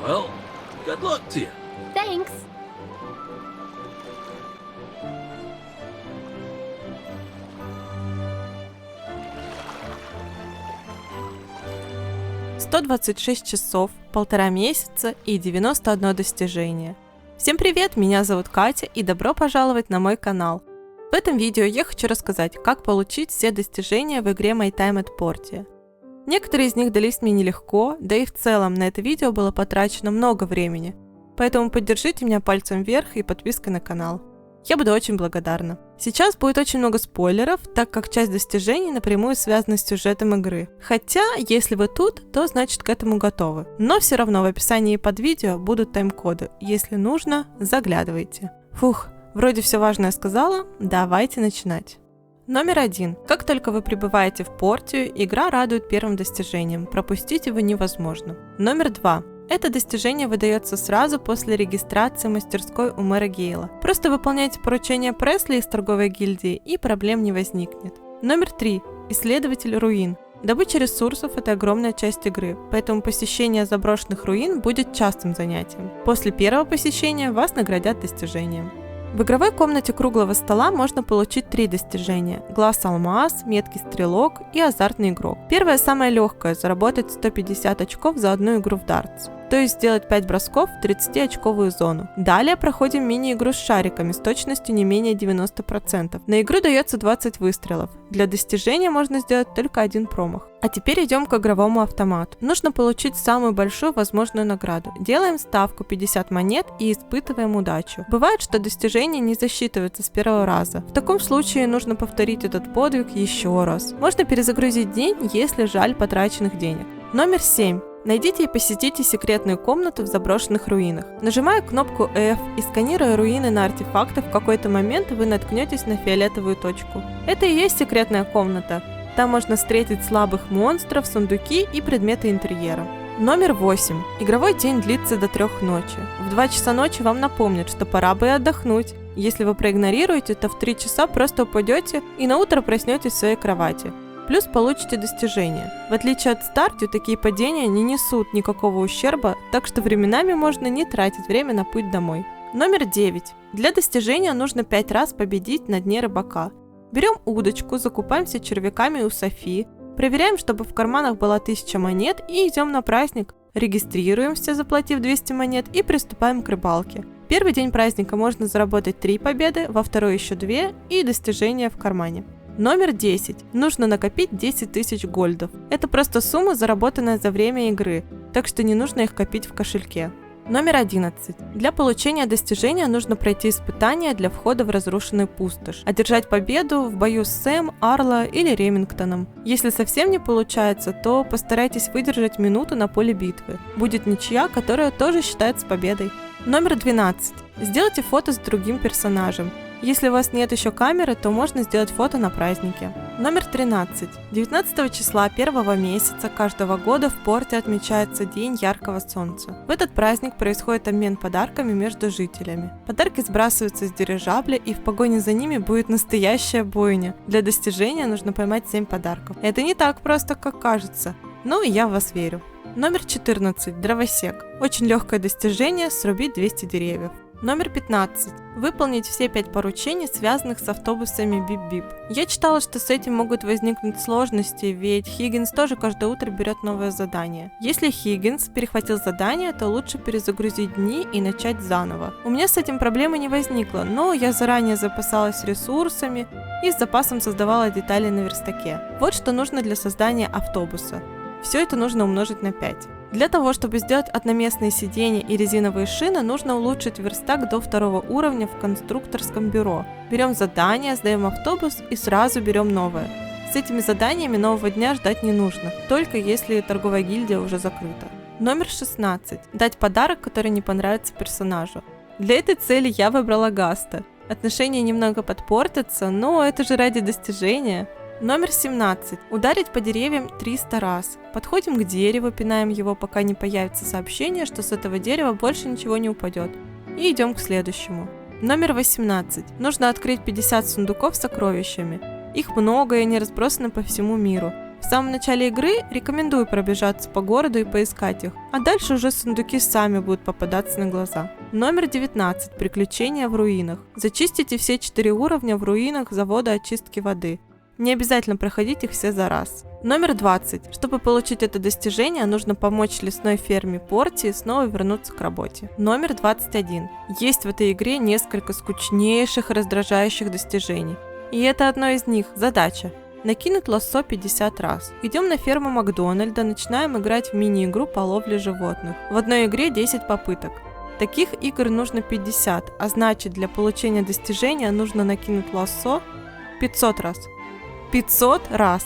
Well, good luck to you. Thanks. «126 часов, 1,5 месяца и 91 достижение». Всем привет, меня зовут Катя и добро пожаловать на мой канал. В этом видео я хочу рассказать, как получить все достижения в игре My Time at Portia. Некоторые из них дались мне нелегко, да и в целом на это видео было потрачено много времени, поэтому поддержите меня пальцем вверх и подпиской на канал. Я буду очень благодарна. Сейчас будет очень много спойлеров, так как часть достижений напрямую связана с сюжетом игры. Хотя, если вы тут, то значит к этому готовы. Но все равно в описании под видео будут тайм-коды. Если нужно, заглядывайте. Фух, вроде все важное сказала, давайте начинать. Номер 1. Как только вы прибываете в Портию, игра радует первым достижением, пропустить его невозможно. Номер 2. Это достижение выдается сразу после регистрации мастерской у мэра Гейла. Просто выполняйте поручение Пресли из торговой гильдии, и проблем не возникнет. Номер 3. Исследователь руин. Добыча ресурсов – это огромная часть игры, поэтому посещение заброшенных руин будет частым занятием. После первого посещения вас наградят достижением. В игровой комнате круглого стола можно получить 3 достижения – глаз-алмаз, меткий стрелок и азартный игрок. Первое самое легкое – заработать 150 очков за одну игру в дартс, то есть сделать 5 бросков в 30-очковую зону. Далее проходим мини-игру с шариками с точностью не менее 90%. На игру дается 20 выстрелов. Для достижения можно сделать только 1 промах. А теперь идем к игровому автомату. Нужно получить самую большую возможную награду. Делаем ставку 50 монет и испытываем удачу. Бывает, что достижение не засчитывается с первого раза. В таком случае нужно повторить этот подвиг еще раз. Можно перезагрузить день, если жаль потраченных денег. Номер 7. Найдите и посетите секретную комнату в заброшенных руинах. Нажимая кнопку F и сканируя руины на артефакты, в какой-то момент вы наткнетесь на фиолетовую точку. Это и есть секретная комната. Там можно встретить слабых монстров, сундуки и предметы интерьера. Номер 8. Игровой день длится до 3 ночи. В 2 часа ночи вам напомнят, что пора бы отдохнуть. Если вы проигнорируете, то в 3 часа просто упадете и на утро проснетесь в своей кровати. Плюс получите достижения. В отличие от Stardew, такие падения не несут никакого ущерба, так что временами можно не тратить время на путь домой. Номер 9. Для достижения нужно 5 раз победить на дне рыбака. Берем удочку, закупаемся червяками у Софи, проверяем, чтобы в карманах была 1000 монет и идем на праздник. Регистрируемся, заплатив 200 монет, и приступаем к рыбалке. Первый день праздника можно заработать 3 победы, во второй еще 2 и достижения в кармане. Номер 10. Нужно накопить 10 тысяч гольдов. Это просто сумма, заработанная за время игры, так что не нужно их копить в кошельке. Номер 11. Для получения достижения нужно пройти испытание для входа в разрушенную пустошь, одержать победу в бою с Сэм, Арла или Ремингтоном. Если совсем не получается, то постарайтесь выдержать минуту на поле битвы. Будет ничья, которая тоже считается победой. Номер 12. Сделайте фото с другим персонажем. Если у вас нет еще камеры, то можно сделать фото на празднике. Номер 13. 19 числа 1 месяца каждого года в Порте отмечается День яркого солнца. В этот праздник происходит обмен подарками между жителями. Подарки сбрасываются с дирижабля, и в погоне за ними будет настоящая бойня. Для достижения нужно поймать 7 подарков. Это не так просто, как кажется, но я в вас верю. Номер 14. Дровосек. Очень легкое достижение – срубить 200 деревьев. Номер 15. Выполнить все 5 поручений, связанных с автобусами Бип-Бип. Я читала, что с этим могут возникнуть сложности, ведь Хиггинс тоже каждое утро берет новое задание. Если Хиггинс перехватил задание, то лучше перезагрузить дни и начать заново. У меня с этим проблемы не возникло, но я заранее запасалась ресурсами и с запасом создавала детали на верстаке. Вот что нужно для создания автобуса. Все это нужно умножить на 5. Для того, чтобы сделать одноместные сиденья и резиновые шины, нужно улучшить верстак до 2 уровня в конструкторском бюро. Берем задание, сдаем автобус и сразу берем новое. С этими заданиями нового дня ждать не нужно, только если торговая гильдия уже закрыта. Номер 16. Дать подарок, который не понравится персонажу. Для этой цели я выбрала Гаста. Отношения немного подпортятся, но это же ради достижения. Номер 17. Ударить по деревьям 300 раз. Подходим к дереву, пинаем его, пока не появится сообщение, что с этого дерева больше ничего не упадет. И идем к следующему. Номер 18. Нужно открыть 50 сундуков с сокровищами. Их много и они разбросаны по всему миру. В самом начале игры рекомендую пробежаться по городу и поискать их, а дальше уже сундуки сами будут попадаться на глаза. Номер 19. Приключения в руинах. Зачистите все 4 уровня в руинах завода очистки воды. Не обязательно проходить их все за раз. Номер 20. Чтобы получить это достижение, нужно помочь лесной ферме Портии снова вернуться к работе. Номер 21. Есть в этой игре несколько скучнейших и раздражающих достижений. И это одно из них – задача. Накинуть лассо 50 раз. Идем на ферму Макдональда, начинаем играть в мини-игру по ловле животных. В одной игре 10 попыток. Таких игр нужно 50, а значит для получения достижения нужно накинуть лассо 500 раз. 500 раз!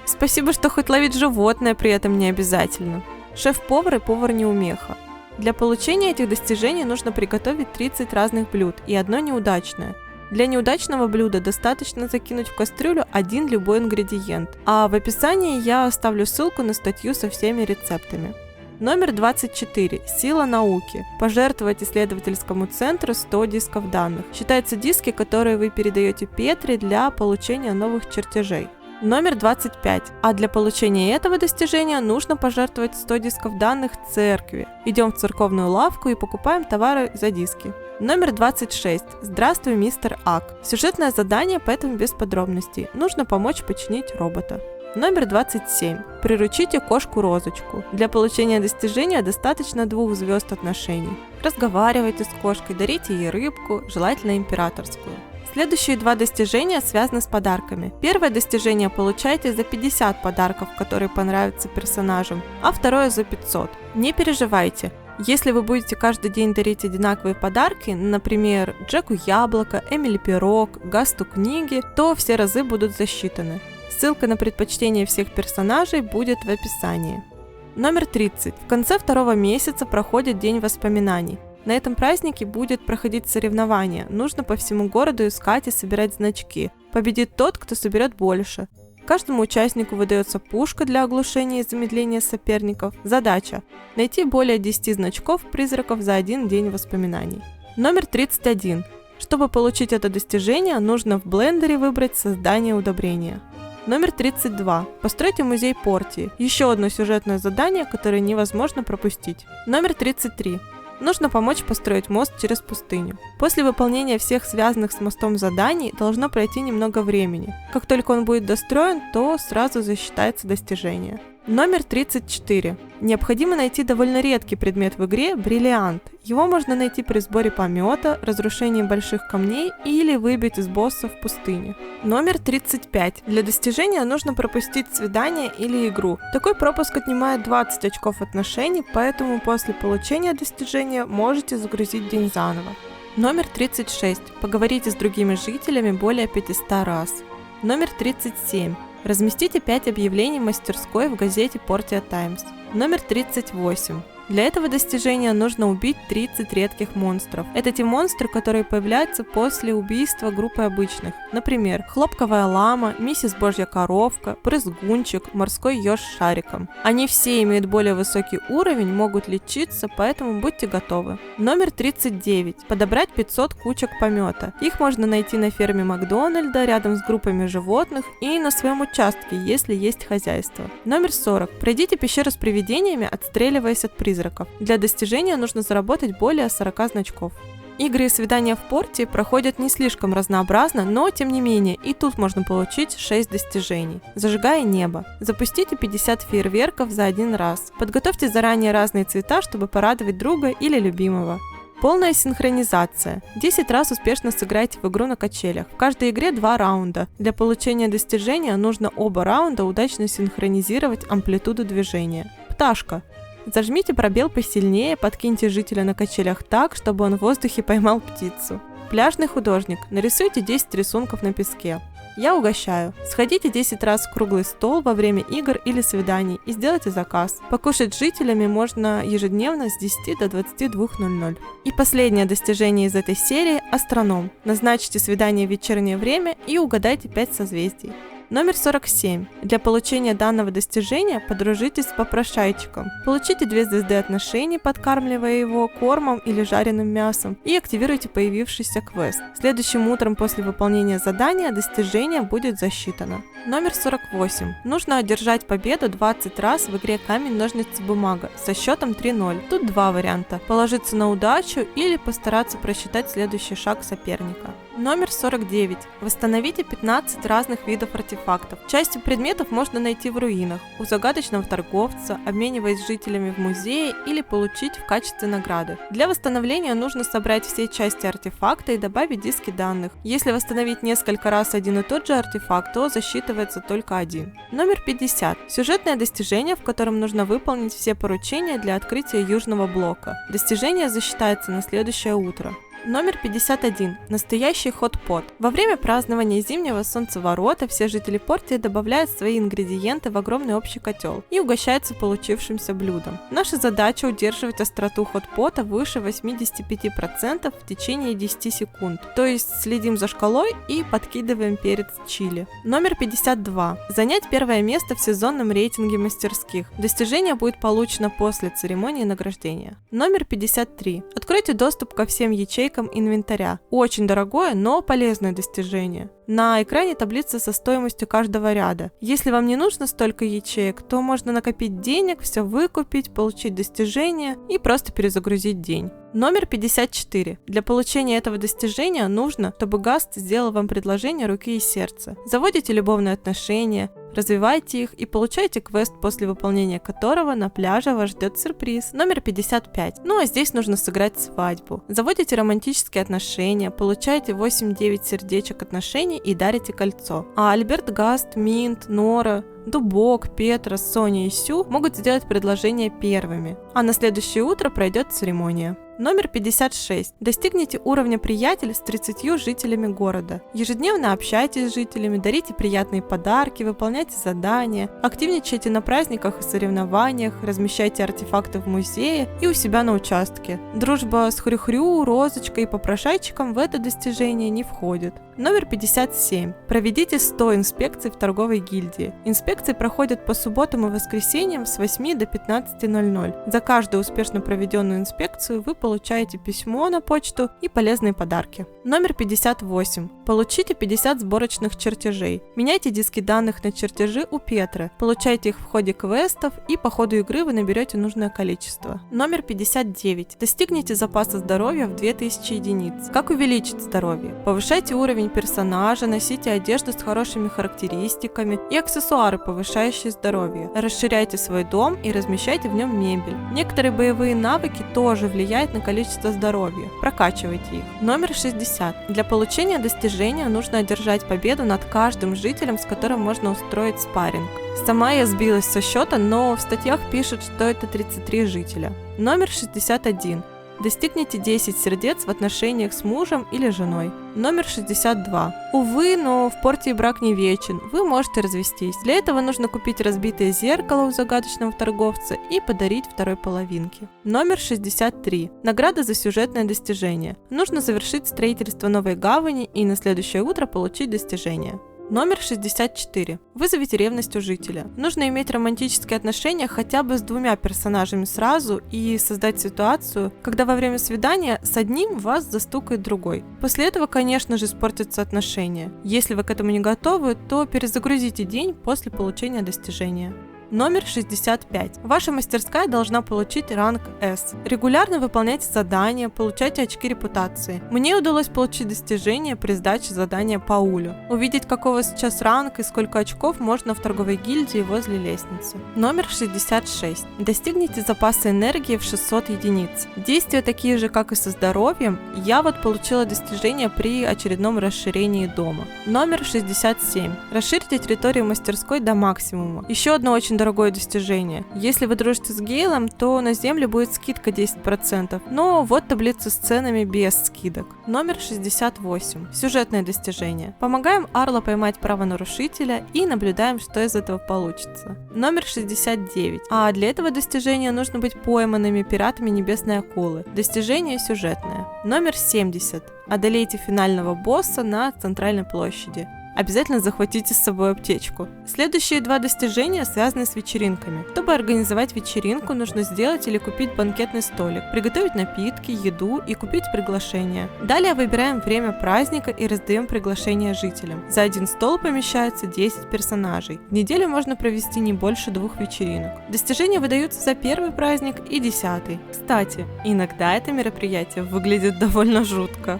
Спасибо, что хоть ловить животное при этом не обязательно. Шеф-повар и повар-неумеха. Для получения этих достижений нужно приготовить 30 разных блюд и одно неудачное. Для неудачного блюда достаточно закинуть в кастрюлю один любой ингредиент, а в описании я оставлю ссылку на статью со всеми рецептами. Номер 24. Сила науки. Пожертвовать исследовательскому центру 100 дисков данных. Считаются диски, которые вы передаете Петре для получения новых чертежей. Номер 25. А для получения этого достижения нужно пожертвовать 100 дисков данных церкви. Идем в церковную лавку и покупаем товары за диски. Номер 26. Здравствуй, мистер Ак. Сюжетное задание, поэтому без подробностей. Нужно помочь починить робота. Номер 27. Приручите кошку-розочку. Для получения достижения достаточно 2 звезд отношений. Разговаривайте с кошкой, дарите ей рыбку, желательно императорскую. Следующие 2 достижения связаны с подарками. Первое достижение получаете за 50 подарков, которые понравятся персонажам, а второе за 500. Не переживайте. Если вы будете каждый день дарить одинаковые подарки, например, Джеку яблоко, Эмили пирог, Гасту книги, то все разы будут засчитаны. Ссылка на предпочтение всех персонажей будет в описании. Номер 30. В конце 2 месяца проходит День воспоминаний. На этом празднике будет проходить соревнование. Нужно по всему городу искать и собирать значки. Победит тот, кто соберет больше. Каждому участнику выдается пушка для оглушения и замедления соперников. Задача – найти более 10 значков призраков за один день воспоминаний. Номер 31. Чтобы получить это достижение, нужно в блендере выбрать создание удобрения. Номер 32. Постройте музей Портии. Еще одно сюжетное задание, которое невозможно пропустить. Номер 33. Нужно помочь построить мост через пустыню. После выполнения всех связанных с мостом заданий должно пройти немного времени. Как только он будет достроен, то сразу засчитается достижение. Номер 34. Необходимо найти довольно редкий предмет в игре – бриллиант. Его можно найти при сборе помета, разрушении больших камней или выбить из босса в пустыне. Номер 35. Для достижения нужно пропустить свидание или игру. Такой пропуск отнимает 20 очков отношений, поэтому после получения достижения можете загрузить день заново. Номер 36. Поговорите с другими жителями более 500 раз. Номер 37. Разместите 5 объявлений мастерской в газете Portia Times. Номер 38. Для этого достижения нужно убить 30 редких монстров. Это те монстры, которые появляются после убийства группы обычных. Например, хлопковая лама, миссис Божья коровка, прызгунчик, морской еж с шариком. Они все имеют более высокий уровень, могут лечиться, поэтому будьте готовы. Номер 39. Подобрать 500 кучек помета. Их можно найти на ферме Макдональда, рядом с группами животных и на своем участке, если есть хозяйство. Номер 40. Пройдите пещеру с привидениями, отстреливаясь от призраков. Для достижения нужно заработать более 40 значков. Игры и свидания в Портии проходят не слишком разнообразно, но тем не менее и тут можно получить 6 достижений. Зажигая небо. Запустите 50 фейерверков за один раз. Подготовьте заранее разные цвета, чтобы порадовать друга или любимого. Полная синхронизация. 10 раз успешно сыграйте в игру на качелях. В каждой игре 2 раунда. Для получения достижения нужно оба раунда удачно синхронизировать амплитуду движения. Пташка. Зажмите пробел посильнее, подкиньте жителя на качелях так, чтобы он в воздухе поймал птицу. Пляжный художник. Нарисуйте 10 рисунков на песке. Я угощаю. Сходите 10 раз в круглый стол во время игр или свиданий и сделайте заказ. Покушать с жителями можно ежедневно с 10 до 22:00. И последнее достижение из этой серии – астроном. Назначьте свидание в вечернее время и угадайте 5 созвездий. Номер 47. Для получения данного достижения подружитесь с попрошайчиком. Получите 2 звезды отношений, подкармливая его кормом или жареным мясом, и активируйте появившийся квест. Следующим утром после выполнения задания достижение будет засчитано. Номер 48. Нужно одержать победу 20 раз в игре камень, ножницы, бумага со счетом 3-0. Тут 2 варианта: положиться на удачу или постараться просчитать следующий шаг соперника. Номер 49. Восстановите 15 разных видов артефактов. Части предметов можно найти в руинах, у загадочного торговца, обмениваясь с жителями в музее или получить в качестве награды. Для восстановления нужно собрать все части артефакта и добавить диски данных. Если восстановить несколько раз один и тот же артефакт, то засчитывается только один. Номер 50. Сюжетное достижение, в котором нужно выполнить все поручения для открытия южного блока. Достижение засчитается на следующее утро. Номер 51. Настоящий хот-pot. Во время празднования зимнего солнцеворота все жители Портии добавляют свои ингредиенты в огромный общий котел и угощаются получившимся блюдом. Наша задача удерживать остроту хот-пота выше 85% в течение 10 секунд. То есть следим за шкалой и подкидываем перец чили. Номер 52. Занять первое место в сезонном рейтинге мастерских. Достижение будет получено после церемонии награждения. Номер 53. Откройте доступ ко всем ячейкам инвентаря. Очень дорогое, но полезное достижение. На экране таблица со стоимостью каждого ряда. Если вам не нужно столько ячеек, то можно накопить денег, все выкупить, получить достижение и просто перезагрузить день. Номер 54. Для получения этого достижения нужно, чтобы Гаст сделал вам предложение руки и сердца. Заводите любовные отношения, развивайте их и получайте квест, после выполнения которого на пляже вас ждет сюрприз. Номер 55. Ну а здесь нужно сыграть свадьбу. Заводите романтические отношения, получаете 8-9 сердечек отношений и дарите кольцо. А Альберт Гаст, Минт, Нора, Дубок, Петра, Соня и Сю могут сделать предложение первыми, а на следующее утро пройдет церемония. Номер 56. Достигните уровня приятель с 30 жителями города. Ежедневно общайтесь с жителями, дарите приятные подарки, выполняйте задания, активничайте на праздниках и соревнованиях, размещайте артефакты в музее и у себя на участке. Дружба с Хрю-Хрю, Розочкой и попрошайчиком в это достижение не входит. Номер 57. Проведите 100 инспекций в торговой гильдии. Инспекции проходят по субботам и воскресеньям с 8 до 15:00. За каждую успешно проведенную инспекцию вы получаете письмо на почту и полезные подарки. Номер 58. Получите 50 сборочных чертежей. Меняйте диски данных на чертежи у Петры. Получайте их в ходе квестов, и по ходу игры вы наберете нужное количество. Номер 59. Достигните запаса здоровья в 2000 единиц. Как увеличить здоровье? Повышайте уровень персонажа, носите одежду с хорошими характеристиками и аксессуары, повышающие здоровье. Расширяйте свой дом и размещайте в нем мебель. Некоторые боевые навыки тоже влияют на количество здоровья. Прокачивайте их. Номер 60. Для получения достижения нужно одержать победу над каждым жителем, с которым можно устроить спарринг. Сама я сбилась со счета, но в статьях пишут, что это 33 жителя. Номер 61. Достигните 10 сердец в отношениях с мужем или женой. Номер 62. Увы, но в Портии брак не вечен, вы можете развестись. Для этого нужно купить разбитое зеркало у загадочного торговца и подарить второй половинке. Номер 63. Награда за сюжетное достижение. Нужно завершить строительство новой гавани и на следующее утро получить достижение. Номер 64. Вызовите ревность у жителя. Нужно иметь романтические отношения хотя бы с 2 персонажами сразу и создать ситуацию, когда во время свидания с одним вас застукает другой. После этого, конечно же, испортятся отношения. Если вы к этому не готовы, то перезагрузите день после получения достижения. Номер 65. Ваша мастерская должна получить ранг S. Регулярно выполняйте задания, получайте очки репутации. Мне удалось получить достижение при сдаче задания Паулю. Увидеть, какого сейчас ранг и сколько очков можно в торговой гильдии возле лестницы. Номер 66. Достигните запаса энергии в 600 единиц. Действия такие же, как и со здоровьем. Я вот получила достижение при очередном расширении дома. Номер 67. Расширьте территорию мастерской до максимума. Еще одно очень дорогое достижение. Если вы дружите с Гейлом, то на землю будет скидка 10%, но вот таблица с ценами без скидок. Номер 68. Сюжетное достижение. Помогаем Арло поймать правонарушителя и наблюдаем, что из этого получится. Номер 69. А для этого достижения нужно быть пойманными пиратами Небесной Акулы. Достижение сюжетное. Номер 70. Одолейте финального босса на центральной площади. Обязательно захватите с собой аптечку. Следующие два достижения связаны с вечеринками. Чтобы организовать вечеринку, нужно сделать или купить банкетный столик, приготовить напитки, еду и купить приглашения. Далее выбираем время праздника и раздаем приглашения жителям. За один стол помещается 10 персонажей. В неделю можно провести не больше 2 вечеринок. Достижения выдаются за первый праздник и 10-й. Кстати, иногда это мероприятие выглядит довольно жутко.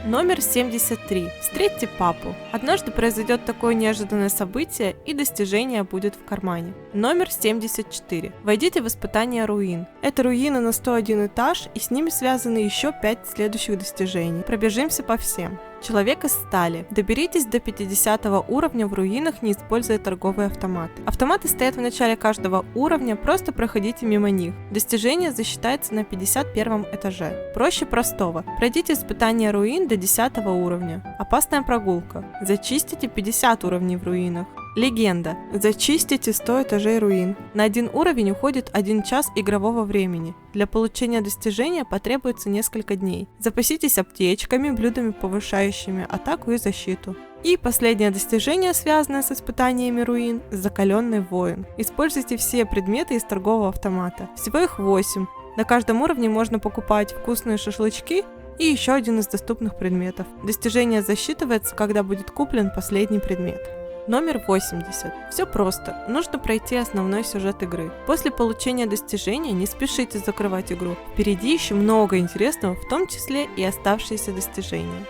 Номер 73. Встретьте папу. Однажды произойдет такое неожиданное событие, и достижение будет в кармане. Номер 74. Войдите в испытание руин. Это руины на 101 этаж, и с ними связаны еще 5 следующих достижений. Пробежимся по всем. Человек из стали. Доберитесь до 50 уровня в руинах, не используя торговые автоматы. Автоматы стоят в начале каждого уровня, просто проходите мимо них. Достижение засчитается на 51 этаже. Проще простого. Пройдите испытание руин до 10 уровня. Опасная прогулка. Зачистите 50 уровней в руинах. Легенда. Зачистите 100 этажей руин. На один уровень уходит 1 час игрового времени. Для получения достижения потребуется несколько дней. Запаситесь аптечками, блюдами, повышающими атаку и защиту. И последнее достижение, связанное с испытаниями руин – закаленный воин. Используйте все предметы из торгового автомата. Всего их 8. На каждом уровне можно покупать вкусные шашлычки и еще один из доступных предметов. Достижение засчитывается, когда будет куплен последний предмет. Номер 80. Все просто. Нужно пройти основной сюжет игры. После получения достижения не спешите закрывать игру. Впереди еще много интересного, в том числе и оставшиеся достижения.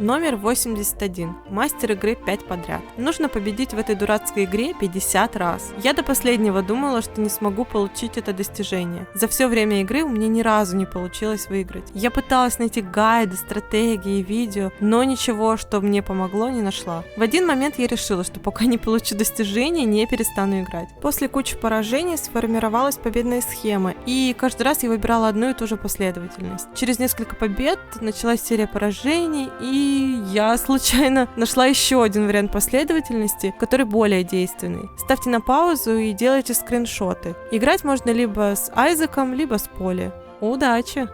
Номер 81. Мастер игры 5 подряд. Нужно победить в этой дурацкой игре 50 раз. Я до последнего думала, что не смогу получить это достижение. За все время игры у меня ни разу не получилось выиграть. Я пыталась найти гайды, стратегии, видео, но ничего, что мне помогло, не нашла. В один момент я решила, что пока не получу достижение, не перестану играть. После кучи поражений сформировалась победная схема, и каждый раз я выбирала одну и ту же последовательность. Через несколько побед началась серия поражений, и я случайно нашла еще один вариант последовательности, который более действенный. Ставьте на паузу и делайте скриншоты. Играть можно либо с Айзеком, либо с Поли. Удачи!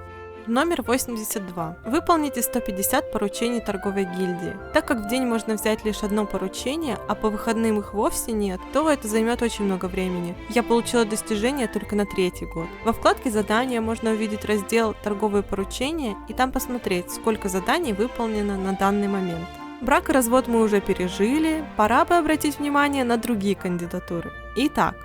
Номер 82. Выполните 150 поручений торговой гильдии. Так как в день можно взять лишь одно поручение, а по выходным их вовсе нет, то это займет очень много времени. Я получила достижение только на 3-й год. Во вкладке задания можно увидеть раздел «Торговые поручения» и там посмотреть, сколько заданий выполнено на данный момент. Брак и развод мы уже пережили, пора бы обратить внимание на другие кандидатуры. Итак,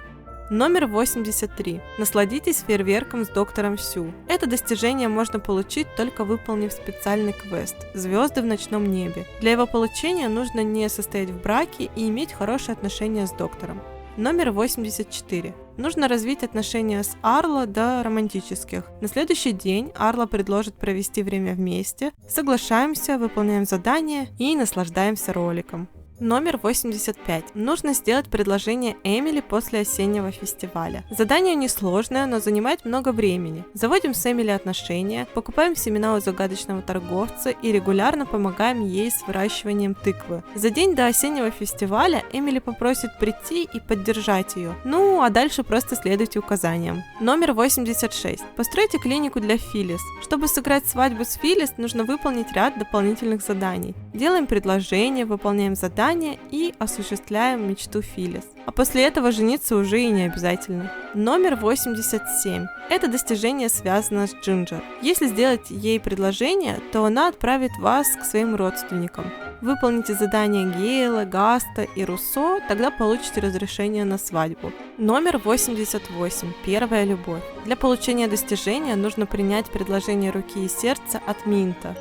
номер 83. Насладитесь фейерверком с доктором Сю. Это достижение можно получить, только выполнив специальный квест «Звезды в ночном небе». Для его получения нужно не состоять в браке и иметь хорошие отношения с доктором. Номер 84. Нужно развить отношения с Арло до романтических. На следующий день Арло предложит провести время вместе, соглашаемся, выполняем задание и наслаждаемся роликом. Номер 85. Нужно сделать предложение Эмили после осеннего фестиваля. Задание несложное, но занимает много времени. Заводим с Эмили отношения, покупаем семена у загадочного торговца и регулярно помогаем ей с выращиванием тыквы. За день до осеннего фестиваля Эмили попросит прийти и поддержать ее. Ну, а дальше просто следуйте указаниям. Номер 86. Постройте клинику для Филлис. Чтобы сыграть свадьбу с Филлис, нужно выполнить ряд дополнительных заданий. Делаем предложение, выполняем задания и осуществляем мечту Филлис. А после этого жениться уже и не обязательно. Номер 87. Это достижение связано с Джинджер. Если сделать ей предложение, то она отправит вас к своим родственникам. Выполните задания Гейла, Гаста и Руссо, тогда получите разрешение на свадьбу. Номер 88. Первая любовь. Для получения достижения нужно принять предложение руки и сердца от Минта.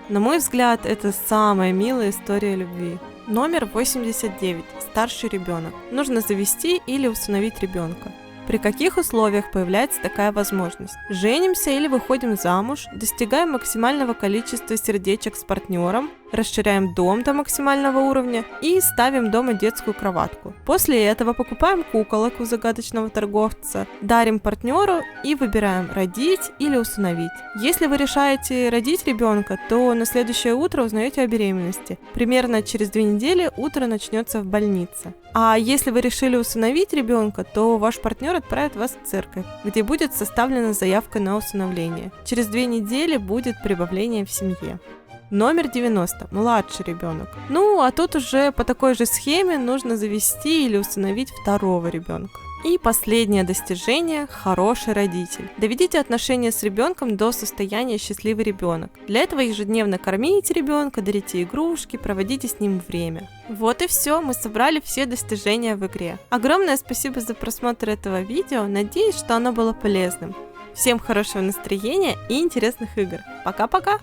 На мой взгляд, это самая милая история любви. Номер 89. Старший ребенок. Нужно завести или усыновить ребенка. При каких условиях появляется такая возможность? Женимся или выходим замуж, достигаем максимального количества сердечек с партнером, расширяем дом до максимального уровня и ставим дома детскую кроватку. После этого покупаем куколок у загадочного торговца, дарим партнеру и выбираем родить или усыновить. Если вы решаете родить ребенка, то на следующее утро узнаете о беременности. Примерно через 2 недели утро начнется в больнице. А если вы решили усыновить ребенка, то ваш партнер отправит вас в церковь, где будет составлена заявка на усыновление. Через 2 недели будет прибавление в семье. Номер 90. Младший ребенок. Ну, а тут уже по такой же схеме нужно завести или усыновить второго ребенка. И последнее достижение – хороший родитель. Доведите отношения с ребенком до состояния счастливый ребенок. Для этого ежедневно кормите ребенка, дарите игрушки, проводите с ним время. Вот и все, мы собрали все достижения в игре. Огромное спасибо за просмотр этого видео, надеюсь, что оно было полезным. Всем хорошего настроения и интересных игр. Пока-пока!